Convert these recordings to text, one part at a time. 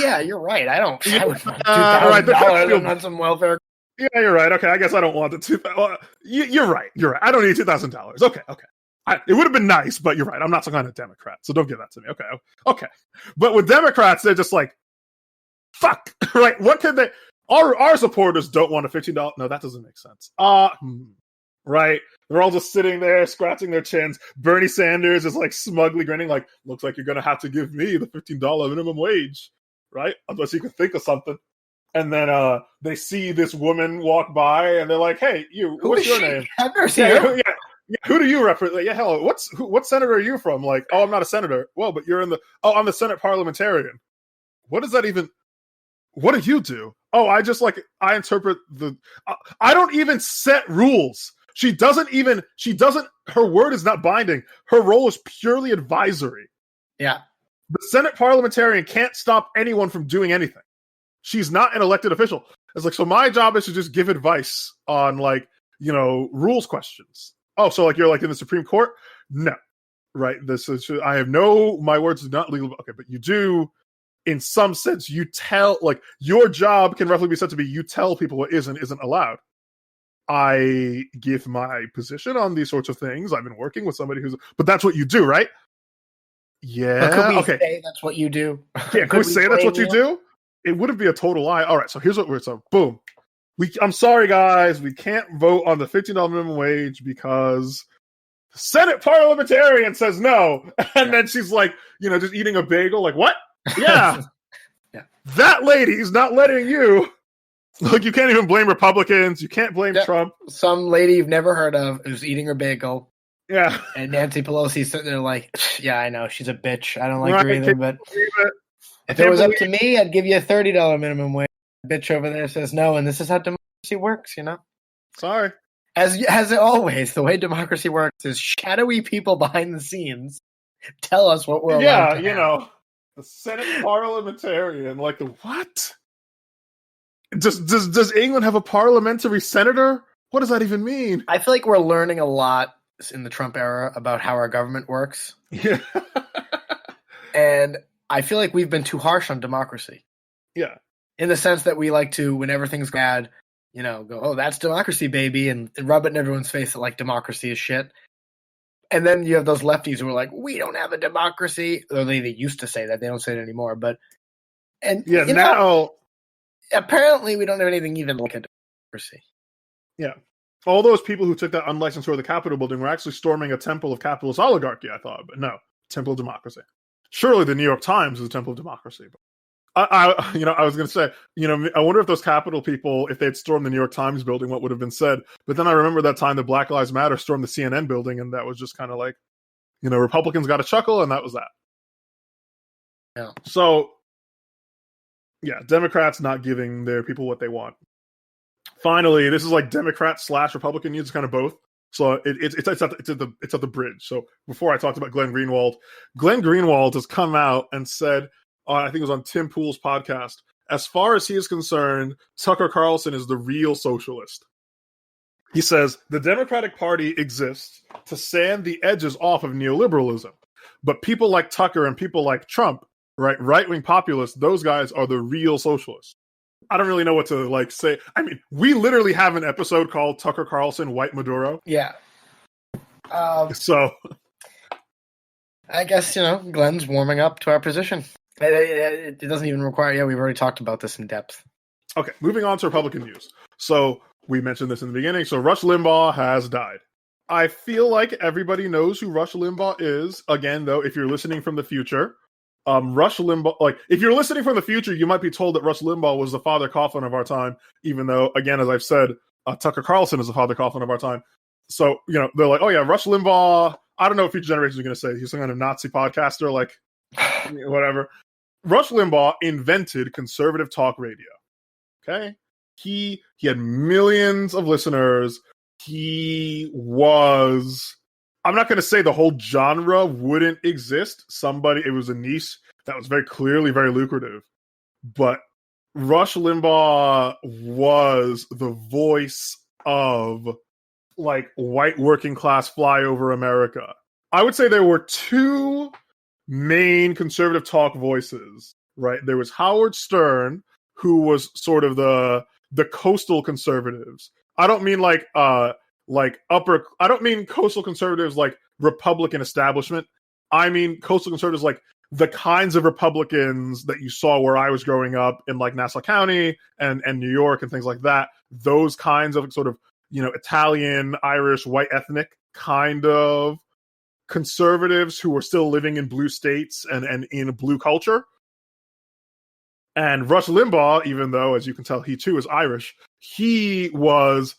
yeah, you're right. I want right, $2,000 on some welfare. Yeah, you're right. Okay, I guess I don't want the $2,000. You're right. You're right. I don't need $2,000. Okay. It would have been nice, but you're right. I'm not some kind of Democrat, so don't give that to me. Okay. But with Democrats, they're just like, fuck, right? What could they? Our supporters don't want a $15. No, that doesn't make sense. Right? They're all just sitting there, scratching their chins. Bernie Sanders is like smugly grinning, like, looks like you're gonna have to give me the $15 minimum wage, right? Unless you can think of something. And then they see this woman walk by, and they're like, "Hey, you, what's your name?" I've never seen her. Yeah. Who do you represent? Yeah, hello. What senator are you from? Like, oh, I'm not a senator. Well, but you're in the. Oh, I'm the Senate parliamentarian. What does that even? What do you do? Oh, I interpret the. I don't even set rules. She doesn't. Her word is not binding. Her role is purely advisory. Yeah. The Senate parliamentarian can't stop anyone from doing anything. She's not an elected official. It's like, so my job is to just give advice on, like, rules questions. Oh, so like you're like in the Supreme Court? No. Right. My words are not legal. Okay, but you do, in some sense, you tell, like, your job can roughly be said to be you tell people what is and isn't allowed. I give my position on these sorts of things. I've been working with somebody but that's what you do, right? Yeah. But could we say that's what you do? Yeah, could we say that's what you do? It wouldn't be a total lie. All right, so here's boom. I'm sorry, guys. We can't vote on the $15 minimum wage because the Senate parliamentarian says no. And then she's like, just eating a bagel. Like, what? Yeah. Yeah. That lady's not letting you. Look, you can't even blame Republicans. You can't blame Trump. Some lady you've never heard of who's eating her bagel. Yeah. And Nancy Pelosi's sitting there like, yeah, I know. She's a bitch. I don't like her either, but if it was up to me, I'd give you a $30 minimum wage. Bitch over there says no, and this is how democracy works, Sorry. As always, the way democracy works is shadowy people behind the scenes tell us what we're allowed to have. The Senate parliamentarian, like, the what? Does England have a parliamentary senator? What does that even mean? I feel like we're learning a lot in the Trump era about how our government works. Yeah. And I feel like we've been too harsh on democracy. Yeah. In the sense that we like to, when everything's bad, go, oh, that's democracy, baby, and rub it in everyone's face that, like, democracy is shit. And then you have those lefties who are like, we don't have a democracy. Or they used to say that. They don't say it anymore. Now, apparently we don't have anything even like a democracy. Yeah. All those people who took that unlicensed tour of the Capitol building were actually storming a temple of capitalist oligarchy, I thought. But no, temple of democracy. Surely the New York Times is a temple of democracy. But I was going to say, I wonder if those Capitol people, if they had stormed the New York Times building, what would have been said. But then I remember that time that Black Lives Matter stormed the CNN building, and that was just kind of like, Republicans got a chuckle, and that was that. Yeah. So, yeah, Democrats not giving their people what they want. Finally, this is like Democrat/Republican news, kind of both. So it's at the bridge. So before I talked about Glenn Greenwald has come out and said, I think it was on Tim Pool's podcast, as far as he is concerned, Tucker Carlson is the real socialist. He says, the Democratic Party exists to sand the edges off of neoliberalism. But people like Tucker and people like Trump, right-wing populists, those guys are the real socialists. I don't really know what to say. I mean, we literally have an episode called Tucker Carlson, White Maduro. Yeah. So I guess, Glenn's warming up to our position. It doesn't even require... Yeah, we've already talked about this in depth. Okay, moving on to Republican news. So we mentioned this in the beginning. So Rush Limbaugh has died. I feel like everybody knows who Rush Limbaugh is. Again, though, if you're listening from the future... Rush Limbaugh, if you're listening from the future, you might be told that Rush Limbaugh was the Father Coughlin of our time, even though, again, as I've said, Tucker Carlson is the Father Coughlin of our time. So, they're like, oh yeah, Rush Limbaugh, I don't know if future generations are going to say he's some kind of Nazi podcaster, whatever. Rush Limbaugh invented conservative talk radio. Okay? He had millions of listeners. He was... I'm not going to say the whole genre wouldn't exist. It was a niche that was very clearly very lucrative. But Rush Limbaugh was the voice of, white working class flyover America. I would say there were two main conservative talk voices right? There was Howard Stern, who was sort of the coastal conservatives. I don't mean like upper. I don't mean coastal conservatives like Republican establishment. I mean coastal conservatives like the kinds of Republicans that you saw where I was growing up in like Nassau County and New York and things like that. Those kinds of sort of, Italian, Irish, white ethnic kind of conservatives who were still living in blue states and in blue culture. And Rush Limbaugh, even though, as you can tell, he too is Irish, he was,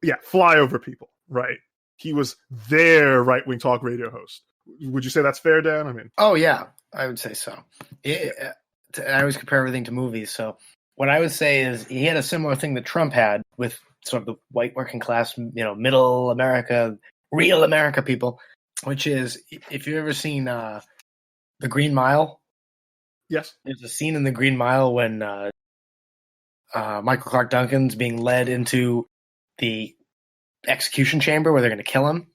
flyover people, right? He was their right-wing talk radio host. Would you say that's fair, Dan? I mean, oh yeah, I would say so. I always compare everything to movies. So what I would say is he had a similar thing that Trump had with sort of the white working class, middle America, real America people, which is, if you've ever seen The Green Mile. Yes. There's a scene in The Green Mile when Michael Clark Duncan's being led into the execution chamber where they're going to kill him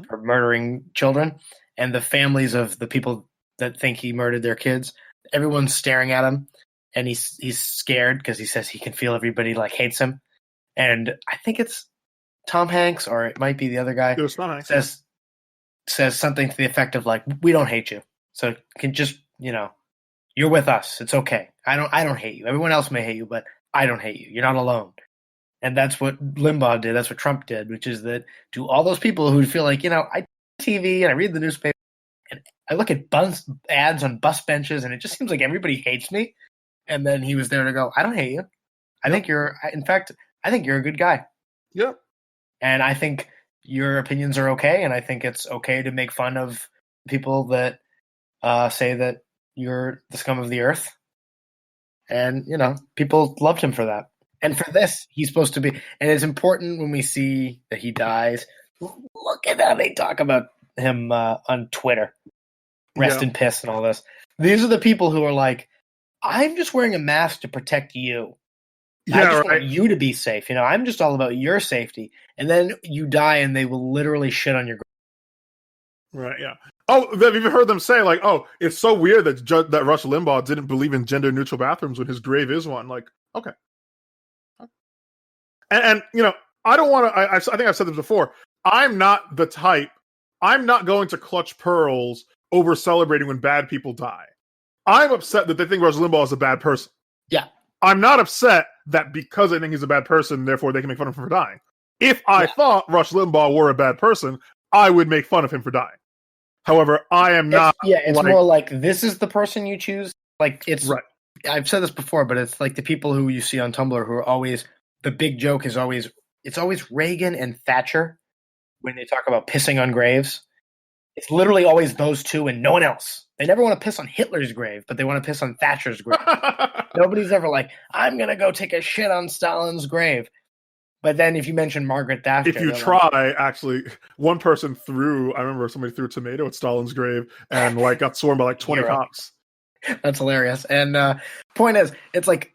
for murdering children. And the families of the people that think he murdered their kids, everyone's staring at him. And he's scared because he says he can feel everybody like hates him. And I think it's Tom Hanks, or it might be the other guy. It was Tom Hanks. Says something to the effect of like, we don't hate you. So you can just, you're with us. It's okay. I don't hate you. Everyone else may hate you, but I don't hate you. You're not alone. And that's what Limbaugh did. That's what Trump did, which is that to all those people who feel like, I TV and I read the newspaper and I look at ads on bus benches and it just seems like everybody hates me. And then he was there to go, I don't hate you. I think in fact, I think you're a good guy. Yep. And I think your opinions are okay. And I think it's okay to make fun of people that say that you're the scum of the earth. And, people loved him for that. And for this, he's supposed to be, and it's important when we see that he dies. Look at how they talk about him on Twitter. Rest in piss and all this. These are the people who are like, I'm just wearing a mask to protect you. I just want you to be safe. I'm just all about your safety. And then you die and they will literally shit on your grave. Right, yeah. Oh, have you heard them say, like, oh, it's so weird that Rush Limbaugh didn't believe in gender-neutral bathrooms when his grave is one. Like, okay. And I don't want to, I think I've said this before, I'm not going to clutch pearls over celebrating when bad people die. I'm upset that they think Rush Limbaugh is a bad person. Yeah. I'm not upset that because I think he's a bad person, therefore they can make fun of him for dying. If I thought Rush Limbaugh were a bad person, I would make fun of him for dying. However, I am not. It's more like, this is the person you choose. Like, it's right. I've said this before, but it's like the people who you see on Tumblr who are always, the big joke is always, it's always Reagan and Thatcher when they talk about pissing on graves. It's literally always those two and no one else. They never want to piss on Hitler's grave, but they want to piss on Thatcher's grave. Nobody's ever like, I'm going to go take a shit on Stalin's grave. But then if you mention Margaret Thatcher... If you try, actually, one person I remember somebody threw a tomato at Stalin's grave and got swarmed by like 20 cops. That's hilarious. And point is, it's like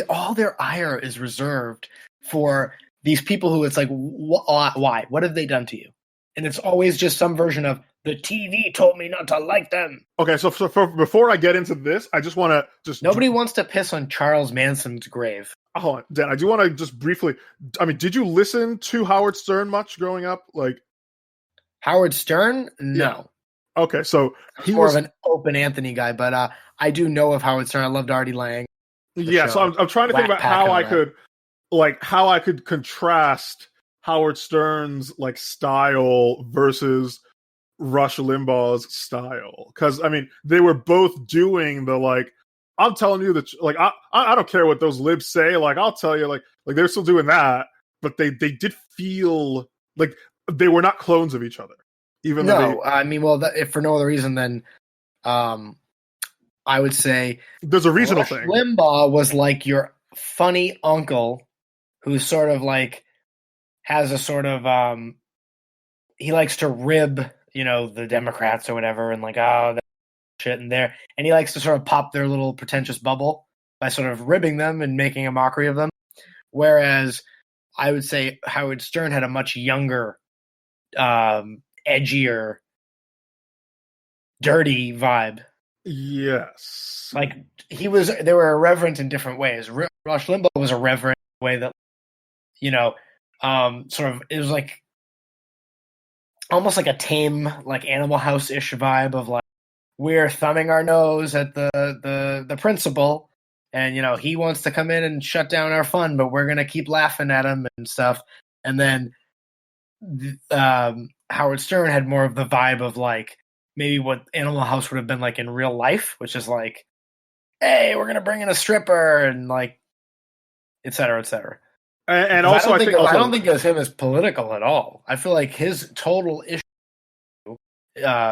all their ire is reserved for these people who it's like, why? What have they done to you? And it's always just some version of, the TV told me not to like them. Okay, so before I get into this, I just want to just... Nobody wants to piss on Charles Manson's grave. Hold on, Dan, I do want to just briefly... I mean, did you listen to Howard Stern much growing up? Like, Howard Stern? No. Yeah. Okay, so he was more of an open Anthony guy, but I do know of Howard Stern. I loved Artie Lang. Yeah, so I'm trying to think about how I could contrast Howard Stern's style versus Rush Limbaugh's style, because I mean they were both doing the I'm telling you that I don't care what those libs say, I'll tell you they're still doing that, but they did feel like they were not clones of each other. Even though I mean, if for no other reason than I would say there's a regional Rush thing. Limbaugh was like your funny uncle who sort of has a sort of he likes to rib the Democrats or whatever, and that shit in there. And he likes to sort of pop their little pretentious bubble by sort of ribbing them and making a mockery of them. Whereas I would say Howard Stern had a much younger, edgier, dirty vibe. Yes. Like they were irreverent in different ways. Rush Limbaugh was irreverent in a way that, sort of, it was like almost like a tame, like Animal House-ish vibe of like, we're thumbing our nose at the principal, and he wants to come in and shut down our fun, but we're gonna keep laughing at him and stuff. And then Howard Stern had more of the vibe of like maybe what Animal House would have been like in real life, which is like, hey, we're gonna bring in a stripper and like, et cetera, et cetera. And also, I don't think it was him as political at all. I feel like his total issue,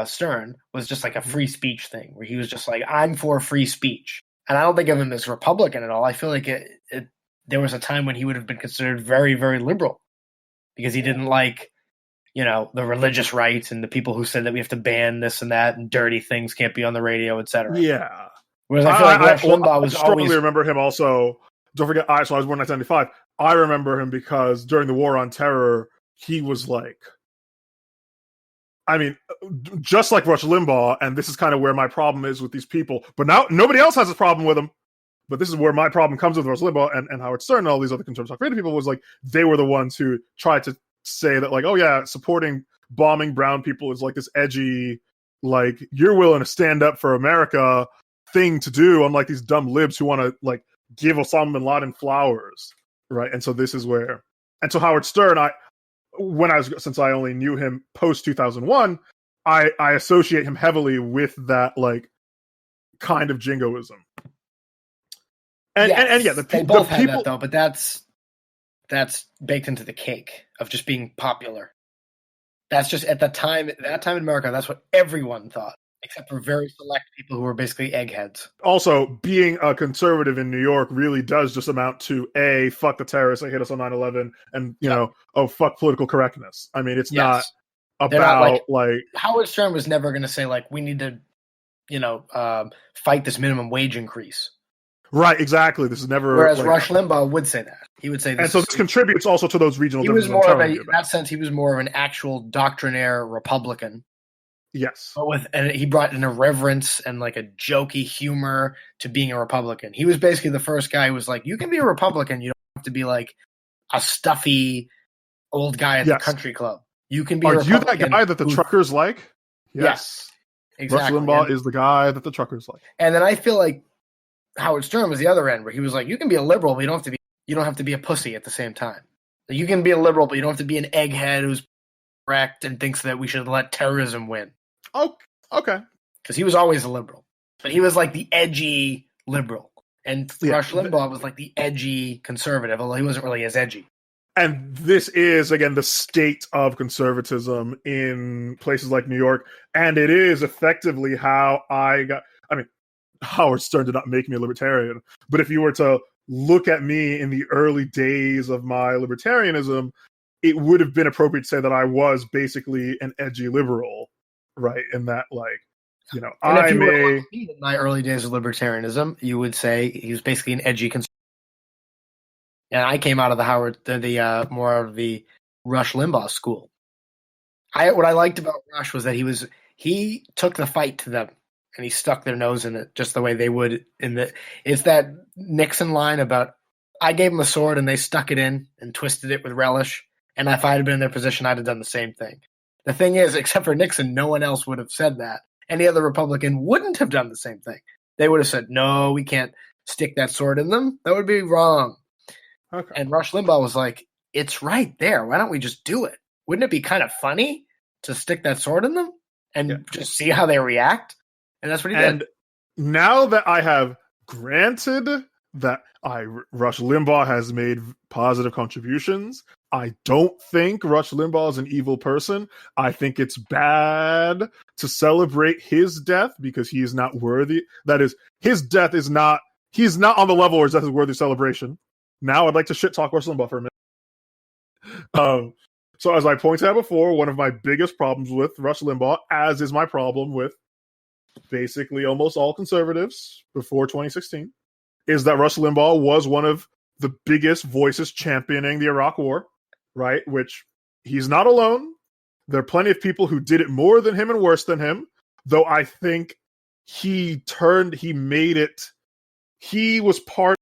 Stern, was just like a free speech thing, where he was just like, I'm for free speech. And I don't think of him as Republican at all. I feel like there was a time when he would have been considered very, very liberal because he didn't like, the religious rights and the people who said that we have to ban this and that and dirty things can't be on the radio, etc. Yeah. Whereas I feel like Rush Limbaugh was I strongly always... remember him also. Don't forget, so I was born in 1975. I remember him because during the War on Terror, he was like, I mean, just like Rush Limbaugh, and this is kind of where my problem is with these people. But now nobody else has a problem with him. But this is where my problem comes with Rush Limbaugh and Howard Stern and all these other conservative talk radio people, was like, they were the ones who tried to say that, like, oh yeah, supporting bombing brown people is like this edgy, like, you're willing to stand up for America thing to do, unlike these dumb libs who want to like give Osama bin Laden flowers, right? And so this is where, and so Howard Stern, since I only knew him post 2001, I associate him heavily with that like kind of jingoism. And yeah, they both had that though, but that's baked into the cake of just being popular. That's just at that time in America, that's what everyone thought, except for very select people who were basically eggheads. Also, being a conservative in New York really does just amount to fuck the terrorists that hit us on 9/11, and fuck political correctness. I mean, it's not about like Howard Stern was never going to say like, we need to, fight this minimum wage increase. Right, exactly. This is never. Whereas Rush Limbaugh would say that. He would say this. And so this contributes also to those regional differences. In that sense, he was more of an actual doctrinaire Republican. Yes. And he brought an irreverence and like a jokey humor to being a Republican. He was basically the first guy who was like, you can be a Republican. You don't have to be like a stuffy old guy at the country club. You can be a Republican. Are you that guy that the truckers like? Yes. Exactly. Rush Limbaugh is the guy that the truckers like. And then I feel like Howard Stern was the other end, where he was like, you can be a liberal, but you don't have to be a pussy at the same time. You can be a liberal, but you don't have to be an egghead who's correct and thinks that we should let terrorism win. Oh, okay. Because he was always a liberal. But he was like the edgy liberal. And Rush Limbaugh was like the edgy conservative, although he wasn't really as edgy. And this is, again, the state of conservatism in places like New York. And it is effectively how Howard Stern did not make me a libertarian. But if you were to look at me in the early days of my libertarianism, it would have been appropriate to say that I was basically an edgy liberal, right? In that, like, and if you were like me in my early days of libertarianism, you would say he was basically an edgy conservative. And I came out of the more of the Rush Limbaugh school. What I liked about Rush was that he took the fight to them. And he stuck their nose in it just the way they would it's that Nixon line about, I gave them a sword and they stuck it in and twisted it with relish. And if I had been in their position, I'd have done the same thing. The thing is, except for Nixon, no one else would have said that. Any other Republican wouldn't have done the same thing. They would have said, no, we can't stick that sword in them. That would be wrong. Okay. And Rush Limbaugh was like, it's right there. Why don't we just do it? Wouldn't it be kind of funny to stick that sword in them and just see how they react? And that's what he did. And now that I have granted that Rush Limbaugh has made positive contributions, I don't think Rush Limbaugh is an evil person. I think it's bad to celebrate his death because he is not worthy. That is, his death is not, he's not on the level where his death is worthy of celebration. Now I'd like to shit talk Rush Limbaugh for a minute. So as I pointed out before, one of my biggest problems with Rush Limbaugh, as is my problem with basically almost all conservatives before 2016, is that Rush Limbaugh was one of the biggest voices championing the Iraq War, right? Which he's not alone. There are plenty of people who did it more than him and worse than him, though I think he made it. He was part